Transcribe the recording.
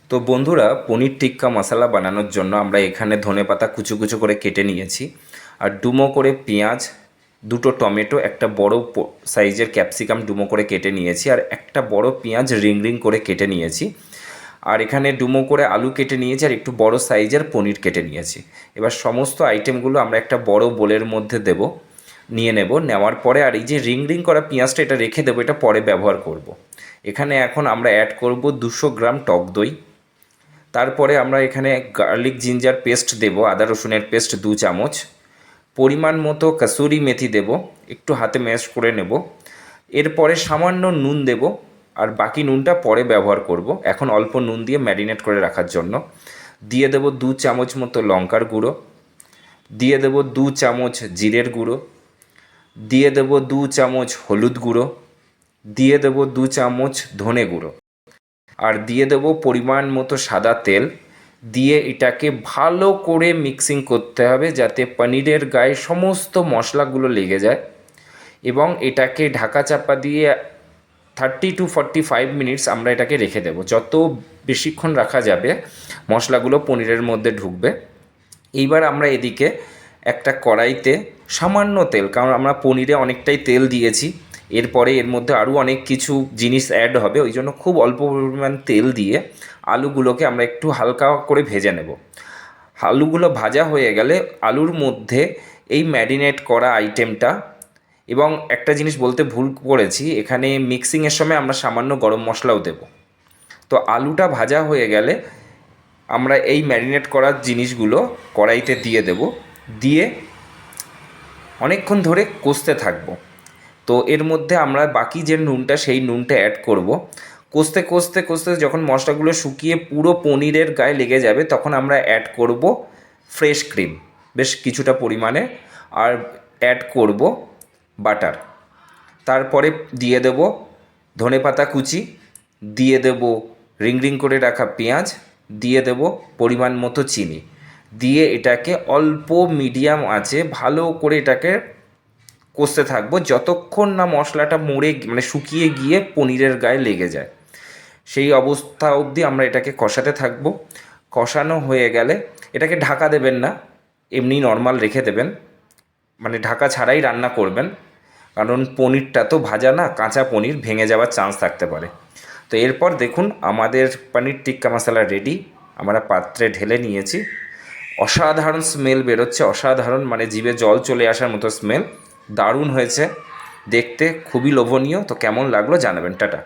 তো বন্ধুরা, পনির টিক্কা মশলা বানানোর জন্য আমরা এখানে ধনেপাতা কুচো কুচো করে কেটে নিয়েছি, আর ডুমো করে পেঁয়াজ, দুটো টমেটো, একটা বড় সাইজের ক্যাপসিকাম ডুমো করে কেটে নিয়েছি, আর একটা বড় পেঁয়াজ রিং রিং করে কেটে নিয়েছি। আর এখানে ডুমো করে আলু কেটে নিয়েছি, আর একটু বড় সাইজের পনির কেটে নিয়েছি। এবার সমস্ত আইটেমগুলো আমরা একটা বড় বোলের মধ্যে নেওয়ার পরে, আর এই যে রিং রিং করা পেঁয়াজটা এটা রেখে দেবো, এটা পরে ব্যবহার করব। এখানে এখন আমরা অ্যাড করব 200 গ্রাম টক দই। তারপরে আমরা এখানে গার্লিক জিঞ্জার পেস্ট দেব, আদা রসুনের পেস্ট 2 চামচ। পরিমাণ মতো কাসুরি মেথি দেব, একটু হাতে ম্যাশ করে নেব। এরপরে সামান্য নুন দেব, আর বাকি নুনটা পরে ব্যবহার করব। এখন অল্প নুন দিয়ে ম্যারিনেট করে রাখার জন্য দিয়ে দেব 2 চামচ মতো লঙ্কার গুঁড়ো, দিয়ে দেব 2 চামচ জিরের গুঁড়ো, দিয়ে দেব 2 চামচ হলুদ গুঁড়ো, দিয়ে দেব 2 চামচ ধনে গুঁড়ো, আর দিয়ে দেবো পরিমাণ মতো সাদা তেল। দিয়ে এটাকে ভালো করে মিক্সিং করতে হবে, যাতে পনিরের গায়ে সমস্ত মশলাগুলো লেগে যায়। এবং এটাকে ঢাকা চাপা দিয়ে 30 to 45 মিনিটস আমরা এটাকে রেখে দেবো। যত বেশিক্ষণ রাখা যাবে মশলাগুলো পনিরের মধ্যে ঢুকবে। এইবার আমরা এদিকে একটা কড়াইতে সামান্য তেল, কারণ আমরা পনিরে অনেকটাই তেল দিয়েছি, এরপরে এর মধ্যে আরও অনেক কিছু জিনিস অ্যাড হবে, ওই জন্য খুব অল্প পরিমাণ তেল দিয়ে আলুগুলোকে আমরা একটু হালকা করে ভেজে নেব। আলুগুলো ভাজা হয়ে গেলে আলুর মধ্যে এই ম্যারিনেট করা আইটেমটা, এবং একটা জিনিস বলতে ভুল করেছি, এখানে মিক্সিংয়ের সময় আমরা সামান্য গরম মশলাও দেব। তো আলুটা ভাজা হয়ে গেলে আমরা এই ম্যারিনেট করার জিনিসগুলো কড়াইতে দিয়ে দেব, দিয়ে অনেকক্ষণ ধরে কষতে থাকবো। তো এর মধ্যে আমরা বাকি যে নুনটা, সেই নুনটা অ্যাড করব। কষতে কষতে কষতে যখন মশলাগুলো শুকিয়ে পুরো পনিরের গায়ে লেগে যাবে, তখন আমরা অ্যাড করব ফ্রেশ ক্রিম বেশ কিছুটা পরিমাণে, আর অ্যাড করব বাটার। তারপরে দিয়ে দেব ধনেপাতা কুচি, দিয়ে দেব রিং রিং করে রাখা পেঁয়াজ, দিয়ে দেব পরিমাণ মতো চিনি, দিয়ে এটাকে অল্প মিডিয়াম আঁচে ভালো করে এটাকে কষতে থাকবো, যতক্ষণ না মশলাটা মরে মানে শুকিয়ে গিয়ে পনিরের গায়ে লেগে যায়। সেই অবস্থা অবধি আমরা এটাকে কষাতে থাকবো। কষানো হয়ে গেলে এটাকে ঢাকা দেবেন না, এমনি নর্মাল রেখে দেবেন, মানে ঢাকা ছাড়াই রান্না করবেন, কারণ পনিরটা তো ভাজা না, কাঁচা পনির ভেঙে যাওয়ার চান্স থাকতে পারে। তো এরপর দেখুন আমাদের পনির টিক্কা মশলা রেডি, আমরা পাত্রে ঢেলে নিয়েছি। অসাধারণ স্মেল বেরোচ্ছে, অসাধারণ, মানে জিভে জল চলে আসার মতো স্মেল। দারুণ হয়েছে দেখতে, খুবই লোভনীয়। তো কেমন লাগলো জানাবেন। টাটা।